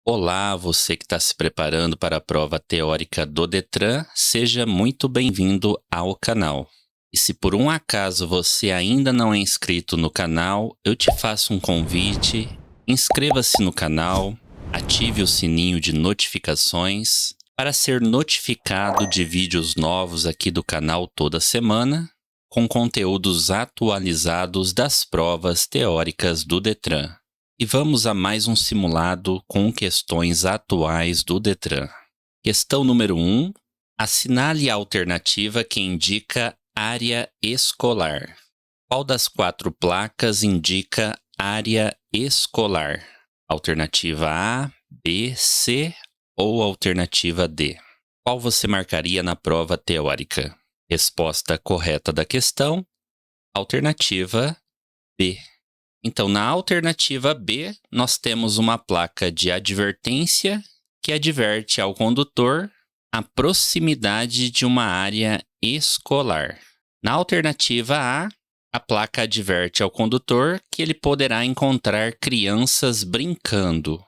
Olá, você que está se preparando para a prova teórica do Detran, seja muito bem-vindo ao canal. E se por um acaso você ainda não é inscrito no canal, eu te faço um convite, inscreva-se no canal, ative o sininho de notificações para ser notificado de vídeos novos aqui do canal toda semana, com conteúdos atualizados das provas teóricas do Detran. E vamos a mais um simulado com questões atuais do Detran. Questão número 1. Assinale a alternativa que indica área escolar. Qual das 4 placas indica área escolar? Alternativa A, B, C ou alternativa D? Qual você marcaria na prova teórica? Resposta correta da questão, alternativa B. Então, na alternativa B, nós temos uma placa de advertência que adverte ao condutor a proximidade de uma área escolar. Na alternativa a placa adverte ao condutor que ele poderá encontrar crianças brincando.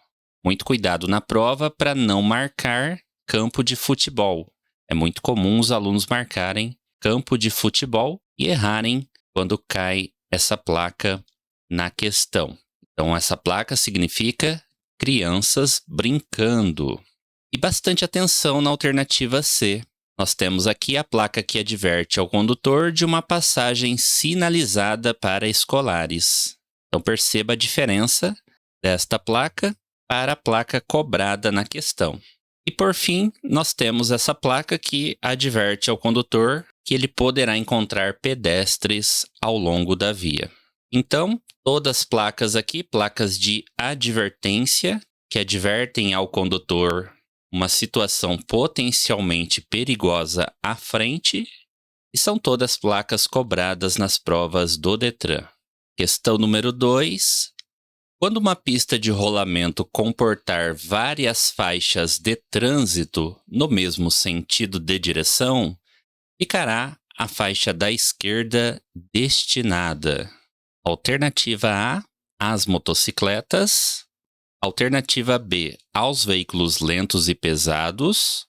Muito cuidado na prova para não marcar campo de futebol. É muito comum os alunos marcarem campo de futebol e errarem quando cai essa placa na questão. Então, essa placa significa crianças brincando. E bastante atenção na alternativa C. Nós temos aqui a placa que adverte ao condutor de uma passagem sinalizada para escolares. Então, perceba a diferença desta placa para a placa cobrada na questão. E, por fim, nós temos essa placa que adverte ao condutor que ele poderá encontrar pedestres ao longo da via. Então, todas as placas aqui, placas de advertência, que advertem ao condutor uma situação potencialmente perigosa à frente, e são todas placas cobradas nas provas do Detran. Questão número 2. Quando uma pista de rolamento comportar várias faixas de trânsito no mesmo sentido de direção, ficará a faixa da esquerda destinada. Alternativa A, às motocicletas. Alternativa B, aos veículos lentos e pesados.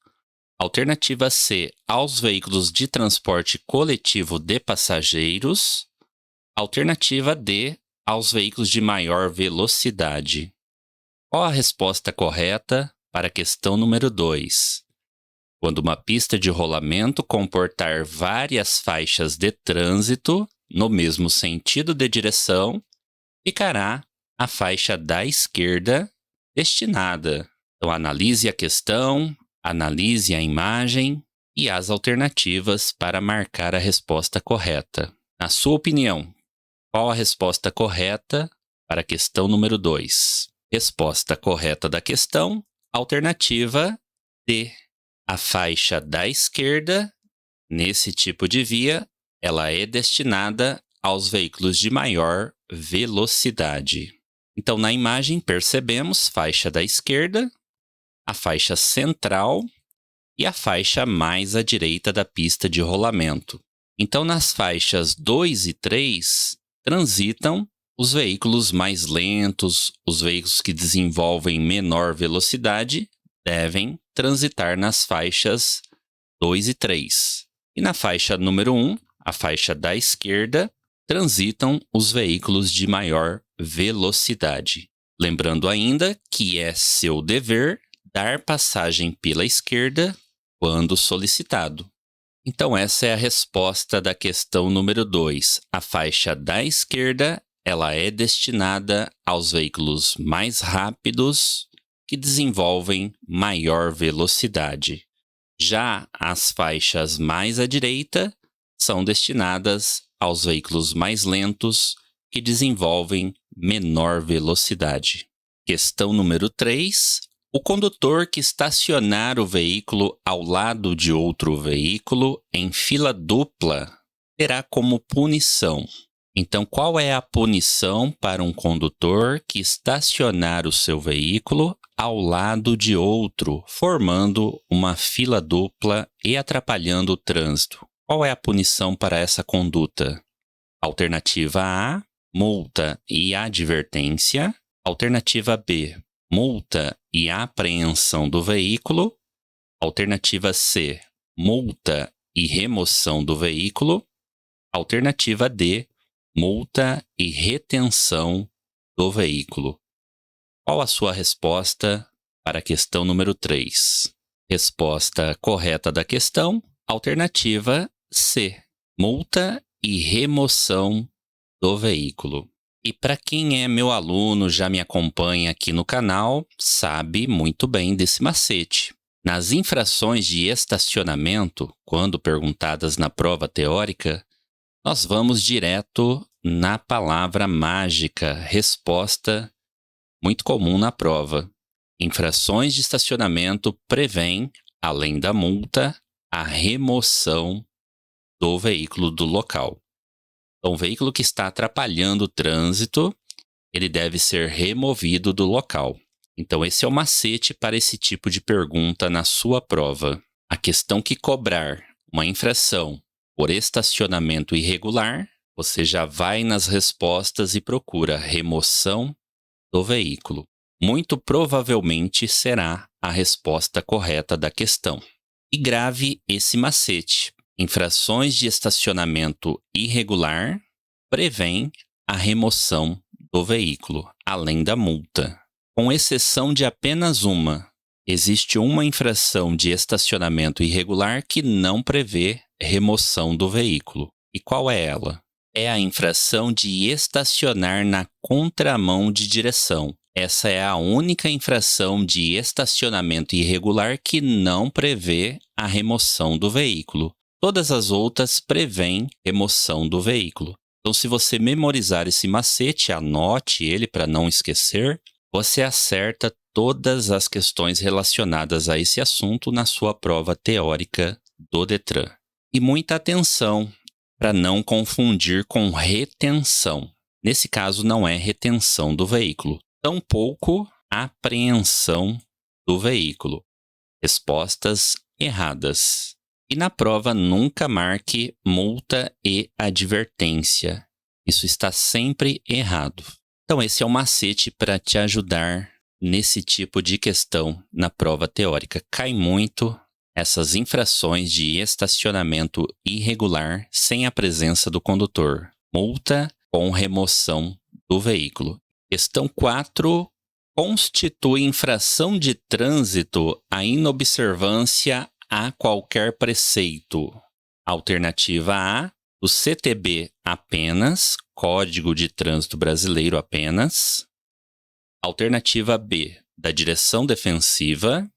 Alternativa C, aos veículos de transporte coletivo de passageiros. Alternativa D, aos veículos de maior velocidade. Qual a resposta correta para a questão número 2? Quando uma pista de rolamento comportar várias faixas de trânsito no mesmo sentido de direção, ficará a faixa da esquerda destinada. Então, analise a questão, analise a imagem e as alternativas para marcar a resposta correta. Na sua opinião, qual a resposta correta para a questão número 2? Resposta correta da questão, alternativa D. A faixa da esquerda, nesse tipo de via, ela é destinada aos veículos de maior velocidade. Então, na imagem, percebemos faixa da esquerda, a faixa central e a faixa mais à direita da pista de rolamento. Então, nas faixas 2 e 3, transitam os veículos mais lentos, os veículos que desenvolvem menor velocidade, devem transitar nas faixas 2 e 3. E na faixa número 1, a faixa da esquerda, transitam os veículos de maior velocidade. Lembrando ainda que é seu dever dar passagem pela esquerda quando solicitado. Então, essa é a resposta da questão número 2. A faixa da esquerda, ela é destinada aos veículos mais rápidos que desenvolvem maior velocidade. Já as faixas mais à direita são destinadas aos veículos mais lentos que desenvolvem menor velocidade. Questão número 3. O condutor que estacionar o veículo ao lado de outro veículo em fila dupla terá como punição. Então, qual é a punição para um condutor que estacionar o seu veículo ao lado de outro, formando uma fila dupla e atrapalhando o trânsito? Qual é a punição para essa conduta? Alternativa A, multa e advertência. Alternativa B, multa e apreensão do veículo. Alternativa C, multa e remoção do veículo. Alternativa D, multa e retenção do veículo. Qual a sua resposta para a questão número 3? Resposta correta da questão, alternativa C, multa e remoção do veículo. E para quem é meu aluno, já me acompanha aqui no canal, sabe muito bem desse macete. Nas infrações de estacionamento, quando perguntadas na prova teórica, nós vamos direto na palavra mágica, resposta muito comum na prova. Infrações de estacionamento prevêem, além da multa, a remoção do veículo do local. Então, o veículo que está atrapalhando o trânsito, ele deve ser removido do local. Então, esse é o macete para esse tipo de pergunta na sua prova. A questão que cobrar uma infração por estacionamento irregular, você já vai nas respostas e procura remoção do veículo. Muito provavelmente será a resposta correta da questão. E grave esse macete. Infrações de estacionamento irregular prevêem a remoção do veículo, além da multa. Com exceção de apenas uma, existe uma infração de estacionamento irregular que não prevê remoção do veículo. E qual é ela? É a infração de estacionar na contramão de direção. Essa é a única infração de estacionamento irregular que não prevê a remoção do veículo. Todas as outras prevêem remoção do veículo. Então, se você memorizar esse macete, anote ele para não esquecer, você acerta todas as questões relacionadas a esse assunto na sua prova teórica do Detran. E muita atenção para não confundir com retenção. Nesse caso, não é retenção do veículo, tampouco apreensão do veículo. Respostas erradas. E na prova, nunca marque multa e advertência. Isso está sempre errado. Então, esse é o macete para te ajudar nesse tipo de questão na prova teórica. Cai muito essas infrações de estacionamento irregular sem a presença do condutor. Multa com remoção do veículo. Questão 4. Constitui infração de trânsito a inobservância a qualquer preceito. Alternativa A, do CTB apenas, Código de Trânsito Brasileiro apenas. Alternativa B, da Direção Defensiva.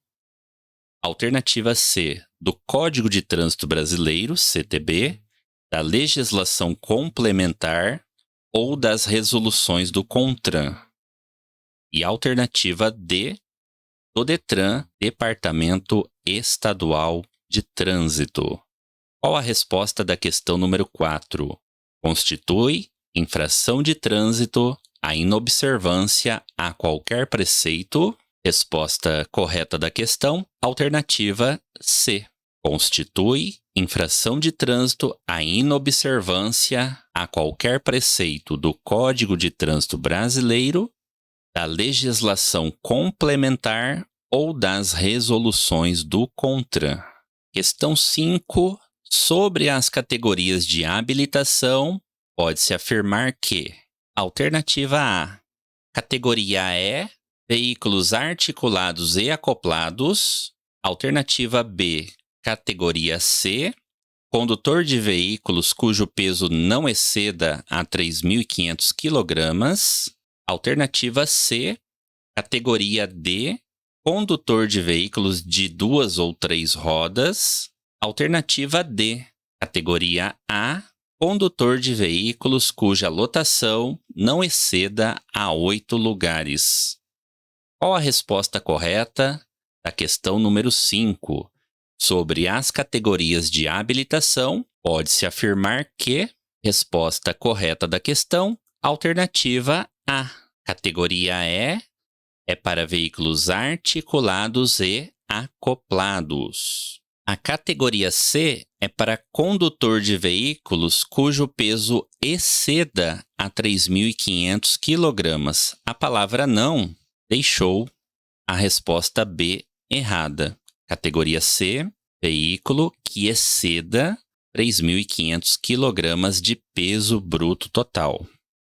Alternativa C, do Código de Trânsito Brasileiro, CTB, da legislação complementar ou das resoluções do CONTRAN. E alternativa D, do DETRAN, Departamento Estadual de Trânsito. Qual a resposta da questão número 4? Constitui infração de trânsito a inobservância a qualquer preceito? Resposta correta da questão, alternativa C. Constitui infração de trânsito a inobservância a qualquer preceito do Código de Trânsito Brasileiro, da legislação complementar ou das resoluções do CONTRAN. Questão 5. Sobre as categorias de habilitação, pode-se afirmar que: alternativa A, categoria E, veículos articulados e acoplados. Alternativa B, categoria C, condutor de veículos cujo peso não exceda a 3.500 kg. Alternativa C, categoria D, condutor de veículos de 2 ou 3 rodas. Alternativa D, categoria A, condutor de veículos cuja lotação não exceda a 8 lugares. Qual a resposta correta da questão número 5? Sobre as categorias de habilitação, pode-se afirmar que: resposta correta da questão, alternativa A. Categoria E é para veículos articulados e acoplados. A categoria C é para condutor de veículos cujo peso exceda a 3.500 kg. A palavra não deixou a resposta B errada. Categoria C, veículo que exceda 3.500 kg de peso bruto total.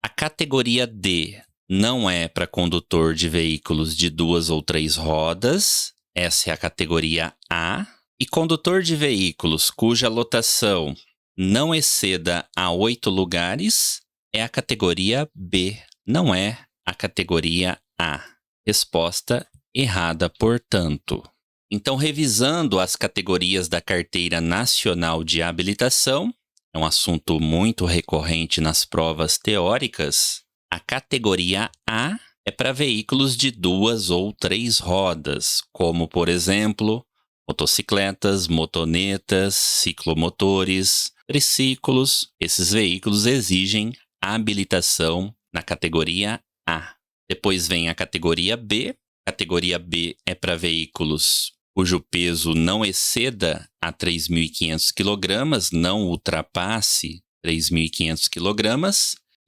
A categoria D não é para condutor de veículos de 2 ou 3 rodas, essa é a categoria A. E condutor de veículos cuja lotação não exceda a 8 lugares é a categoria B, não é a categoria A. Resposta errada, portanto. Então, revisando as categorias da Carteira Nacional de Habilitação, é um assunto muito recorrente nas provas teóricas, a categoria A é para veículos de 2 ou 3 rodas, como, por exemplo, motocicletas, motonetas, ciclomotores, triciclos. Esses veículos exigem habilitação na categoria A. Depois vem a categoria B. Categoria B é para veículos cujo peso não exceda a 3.500 kg, não ultrapasse 3.500 kg,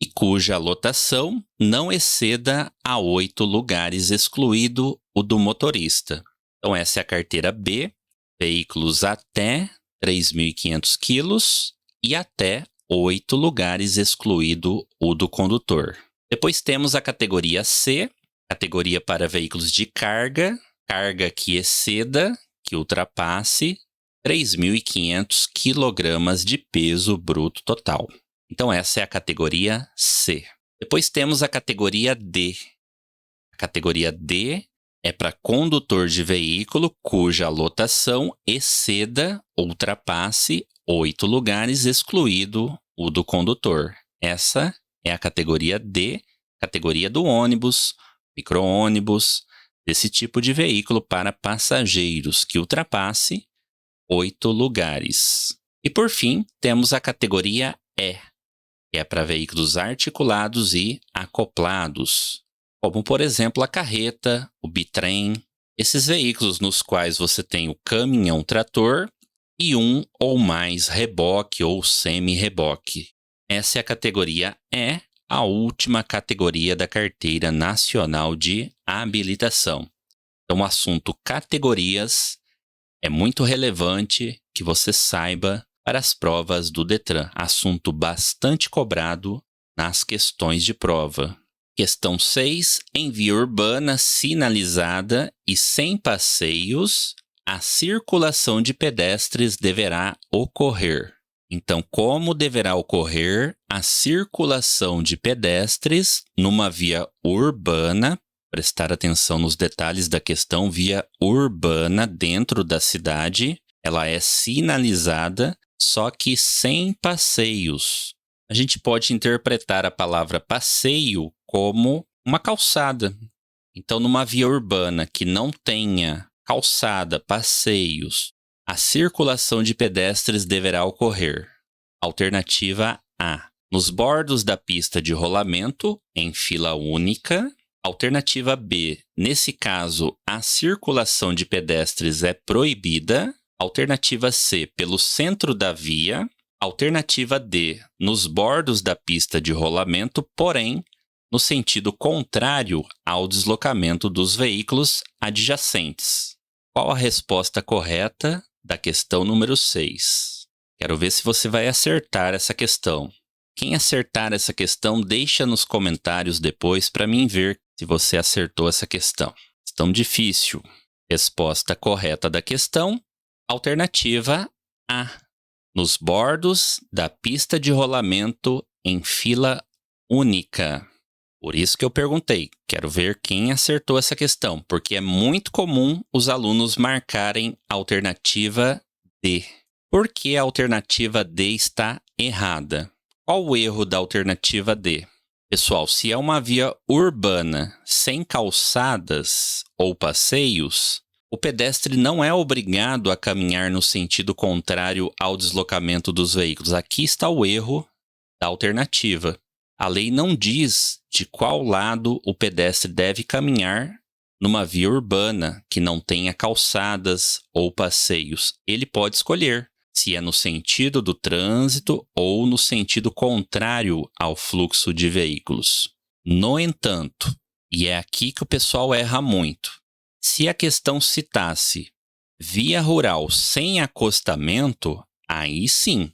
e cuja lotação não exceda a 8 lugares, excluído o do motorista. Então, essa é a carteira B, veículos até 3.500 kg e até 8 lugares, excluído o do condutor. Depois temos a categoria C, categoria para veículos de carga, carga que exceda, que ultrapasse 3.500 kg de peso bruto total. Então, essa é a categoria C. Depois temos a categoria D. A categoria D é para condutor de veículo cuja lotação exceda ou ultrapasse 8 lugares, excluído o do condutor. Essa é a categoria D, categoria do ônibus, micro-ônibus, desse tipo de veículo para passageiros que ultrapasse 8 lugares. E por fim, temos a categoria E, que é para veículos articulados e acoplados, como por exemplo a carreta, o bitrem, esses veículos nos quais você tem o caminhão-trator e um ou mais reboque ou semi-reboque. Essa é a categoria E, a última categoria da Carteira Nacional de Habilitação. Então, o assunto categorias é muito relevante que você saiba para as provas do Detran. Assunto bastante cobrado nas questões de prova. Questão 6. Em via urbana sinalizada e sem passeios, a circulação de pedestres deverá ocorrer. Então, como deverá ocorrer a circulação de pedestres numa via urbana? Prestar atenção nos detalhes da questão. Via urbana dentro da cidade, ela é sinalizada, só que sem passeios. A gente pode interpretar a palavra passeio como uma calçada. Então, numa via urbana que não tenha calçada, passeios, a circulação de pedestres deverá ocorrer. Alternativa A. Nos bordos da pista de rolamento, em fila única. Alternativa B. Nesse caso, a circulação de pedestres é proibida. Alternativa C. Pelo centro da via. Alternativa D. Nos bordos da pista de rolamento, porém, no sentido contrário ao deslocamento dos veículos adjacentes. Qual a resposta correta da questão número 6? Quero ver se você vai acertar essa questão. Quem acertar essa questão, deixa nos comentários depois para mim ver se você acertou essa questão. Questão difícil. Resposta correta da questão, alternativa A. Nos bordos da pista de rolamento em fila única. Por isso que eu perguntei, quero ver quem acertou essa questão, porque é muito comum os alunos marcarem a alternativa D. Por que a alternativa D está errada? Qual o erro da alternativa D? Pessoal, se é uma via urbana sem calçadas ou passeios, o pedestre não é obrigado a caminhar no sentido contrário ao deslocamento dos veículos. Aqui está o erro da alternativa. A lei não diz de qual lado o pedestre deve caminhar numa via urbana que não tenha calçadas ou passeios. Ele pode escolher se é no sentido do trânsito ou no sentido contrário ao fluxo de veículos. No entanto, e é aqui que o pessoal erra muito, Se a questão citasse via rural sem acostamento, aí sim,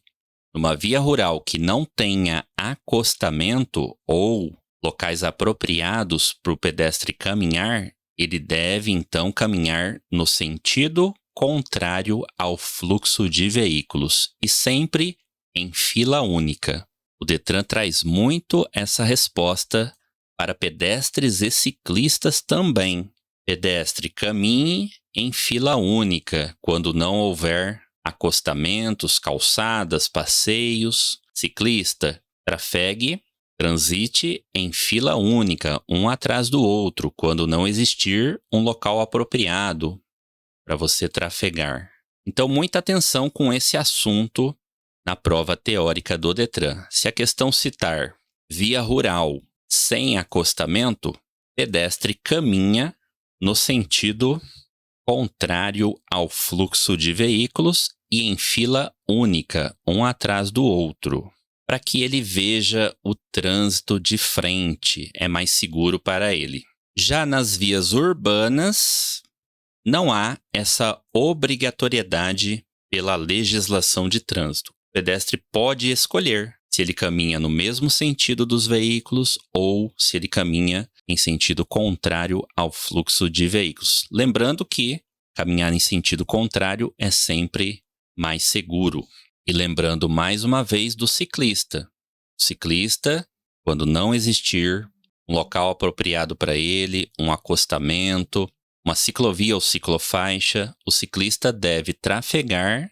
numa via rural que não tenha acostamento ou locais apropriados para o pedestre caminhar, ele deve então caminhar no sentido contrário ao fluxo de veículos e sempre em fila única. O Detran traz muito essa resposta para pedestres e ciclistas também. Pedestre, caminhe em fila única quando não houver acostamentos, calçadas, passeios. Ciclista, trafegue, transite em fila única, um atrás do outro, quando não existir um local apropriado para você trafegar. Então, muita atenção com esse assunto na prova teórica do Detran. Se a questão citar via rural sem acostamento, pedestre caminha no sentido contrário ao fluxo de veículos e em fila única, um atrás do outro, para que ele veja o trânsito de frente, é mais seguro para ele. Já nas vias urbanas, não há essa obrigatoriedade pela legislação de trânsito. O pedestre pode escolher se ele caminha no mesmo sentido dos veículos ou se ele caminha em sentido contrário ao fluxo de veículos. Lembrando que caminhar em sentido contrário é sempre mais seguro. E lembrando mais uma vez do ciclista. O ciclista, quando não existir um local apropriado para ele, um acostamento, uma ciclovia ou ciclofaixa, o ciclista deve trafegar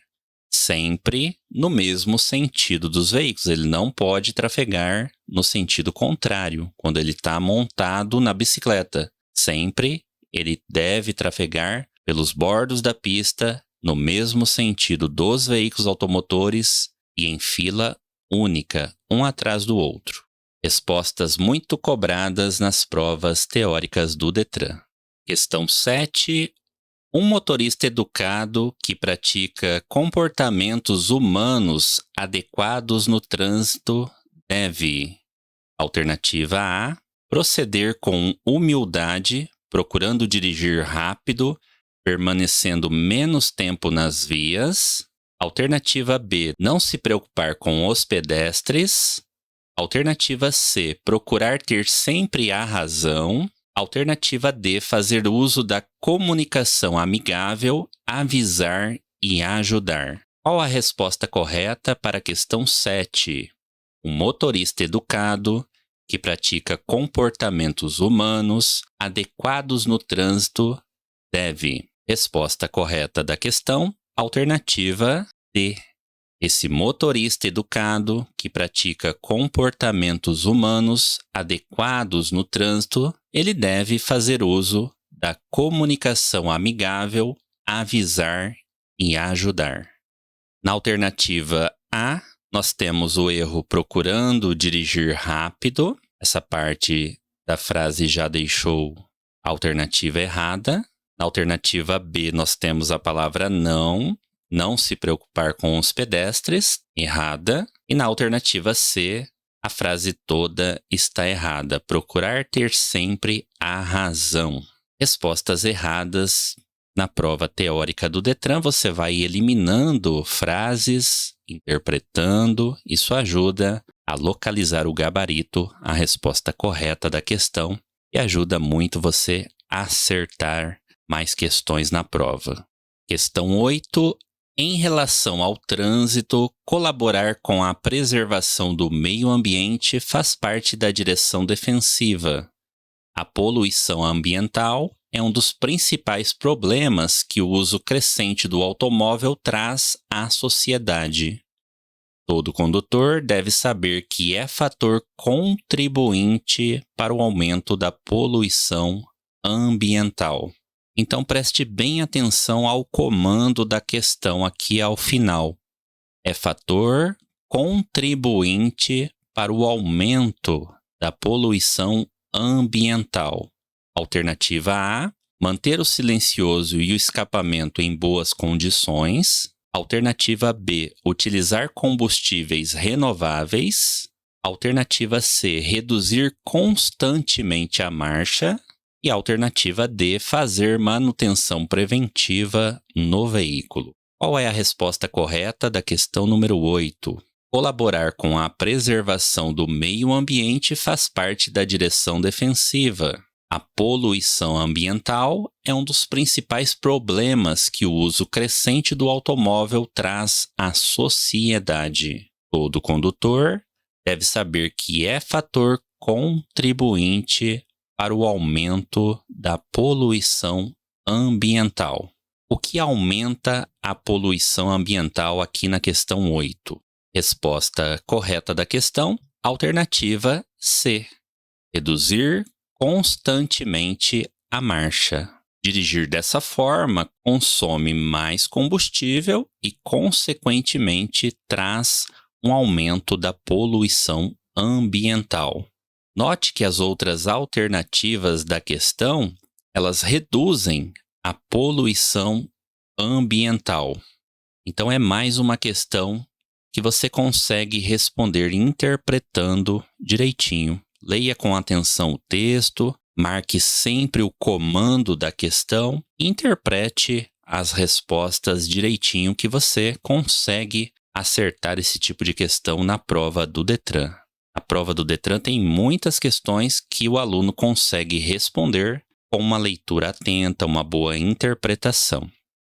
sempre no mesmo sentido dos veículos. Ele não pode trafegar no sentido contrário, quando ele está montado na bicicleta. Sempre ele deve trafegar pelos bordos da pista, no mesmo sentido dos veículos automotores e em fila única, um atrás do outro. Respostas muito cobradas nas provas teóricas do Detran. Questão 7. Um motorista educado que pratica comportamentos humanos adequados no trânsito deve: alternativa A, proceder com humildade, procurando dirigir rápido, permanecendo menos tempo nas vias. Alternativa B, não se preocupar com os pedestres. Alternativa C, procurar ter sempre a razão. Alternativa D, fazer uso da comunicação amigável, avisar e ajudar. Qual a resposta correta para a questão 7? Um motorista educado que pratica comportamentos humanos adequados no trânsito deve. Resposta correta da questão, alternativa D. Esse motorista educado que pratica comportamentos humanos adequados no trânsito, ele deve fazer uso da comunicação amigável, avisar e ajudar. Na alternativa A, nós temos o erro procurando dirigir rápido. Essa parte da frase já deixou a alternativa errada. Na alternativa B, nós temos a palavra não se preocupar com os pedestres, errada. E na alternativa C, a frase toda está errada, procurar ter sempre a razão. Respostas erradas. Na prova teórica do Detran, você vai eliminando frases, interpretando. Isso ajuda a localizar o gabarito, a resposta correta da questão e ajuda muito você a acertar mais questões na prova. Questão 8. Em relação ao trânsito, colaborar com a preservação do meio ambiente faz parte da direção defensiva. A poluição ambiental é um dos principais problemas que o uso crescente do automóvel traz à sociedade. Todo condutor deve saber que é fator contribuinte para o aumento da poluição ambiental. Então preste bem atenção ao comando da questão aqui ao final. É fator contribuinte para o aumento da poluição ambiental. Alternativa A, manter o silencioso e o escapamento em boas condições. Alternativa B, utilizar combustíveis renováveis. Alternativa C, reduzir constantemente a marcha. E a alternativa D, fazer manutenção preventiva no veículo. Qual é a resposta correta da questão número 8? Colaborar com a preservação do meio ambiente faz parte da direção defensiva. A poluição ambiental é um dos principais problemas que o uso crescente do automóvel traz à sociedade. Todo condutor deve saber que é fator contribuinte para o aumento da poluição ambiental. O que aumenta a poluição ambiental aqui na questão 8? Resposta correta da questão, alternativa C. Reduzir constantemente a marcha. Dirigir dessa forma consome mais combustível e, consequentemente, traz um aumento da poluição ambiental. Note que as outras alternativas da questão, elas reduzem a poluição ambiental. Então, é mais uma questão que você consegue responder interpretando direitinho. Leia com atenção o texto, marque sempre o comando da questão e interprete as respostas direitinho que você consegue acertar esse tipo de questão na prova do Detran. A prova do Detran tem muitas questões que o aluno consegue responder com uma leitura atenta, uma boa interpretação.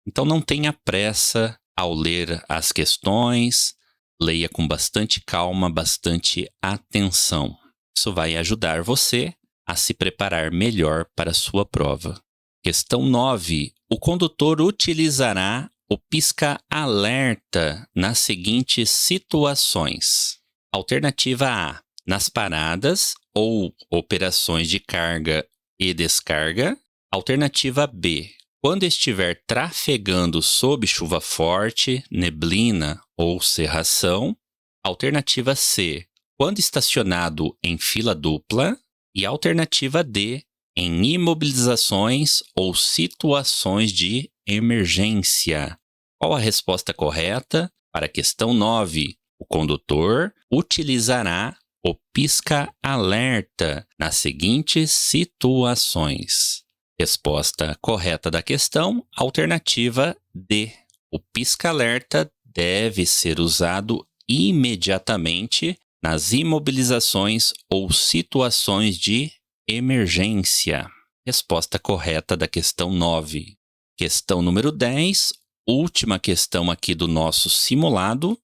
Então não tenha pressa ao ler as questões, leia com bastante calma, bastante atenção. Isso vai ajudar você a se preparar melhor para a sua prova. Questão 9. O condutor utilizará o pisca-alerta nas seguintes situações. Alternativa A. Nas paradas ou operações de carga e descarga. Alternativa B. Quando estiver trafegando sob chuva forte, neblina ou cerração. Alternativa C. Quando estacionado em fila dupla. E alternativa D. Em imobilizações ou situações de emergência. Qual a resposta correta para a questão 9? O condutor utilizará o pisca-alerta nas seguintes situações. Resposta correta da questão, alternativa D. O pisca-alerta deve ser usado imediatamente nas imobilizações ou situações de emergência. Resposta correta da questão 9. Questão número 10, última questão aqui do nosso simulado.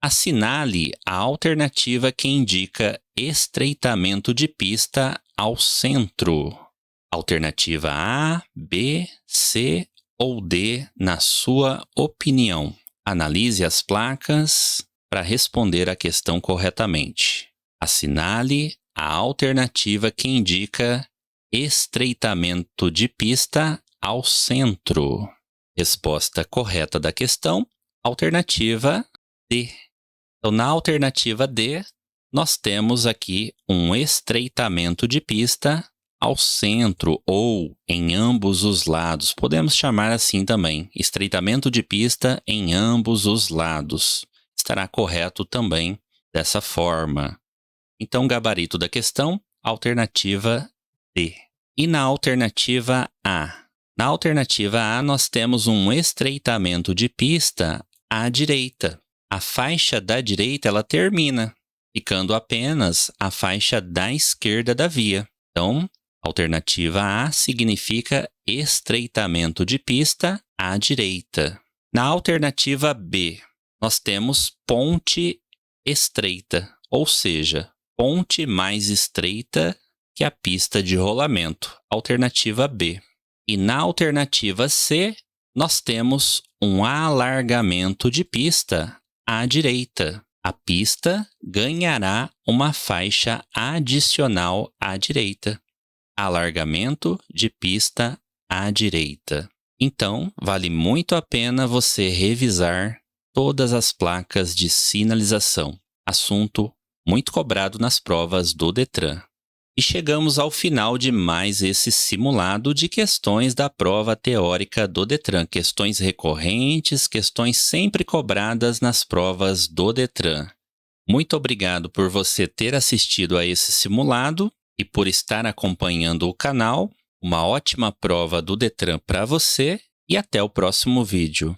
Assinale a alternativa que indica estreitamento de pista ao centro. Alternativa A, B, C ou D, na sua opinião. Analise as placas para responder a questão corretamente. Assinale a alternativa que indica estreitamento de pista ao centro. Resposta correta da questão, alternativa D. Então, na alternativa D, nós temos aqui um estreitamento de pista ao centro ou em ambos os lados. Podemos chamar assim também, estreitamento de pista em ambos os lados. Estará correto também dessa forma. Então, gabarito da questão, alternativa D. E na alternativa A? Na alternativa A, nós temos um estreitamento de pista à direita. A faixa da direita, ela termina, ficando apenas a faixa da esquerda da via. Então, alternativa A significa estreitamento de pista à direita. Na alternativa B, nós temos ponte estreita, ou seja, ponte mais estreita que a pista de rolamento. Alternativa B. E na alternativa C, nós temos um alargamento de pista à direita. A pista ganhará uma faixa adicional à direita. Alargamento de pista à direita. Então, vale muito a pena você revisar todas as placas de sinalização. Assunto muito cobrado nas provas do Detran. E chegamos ao final de mais esse simulado de questões da prova teórica do Detran. Questões recorrentes, questões sempre cobradas nas provas do Detran. Muito obrigado por você ter assistido a esse simulado e por estar acompanhando o canal. Uma ótima prova do Detran para você e até o próximo vídeo.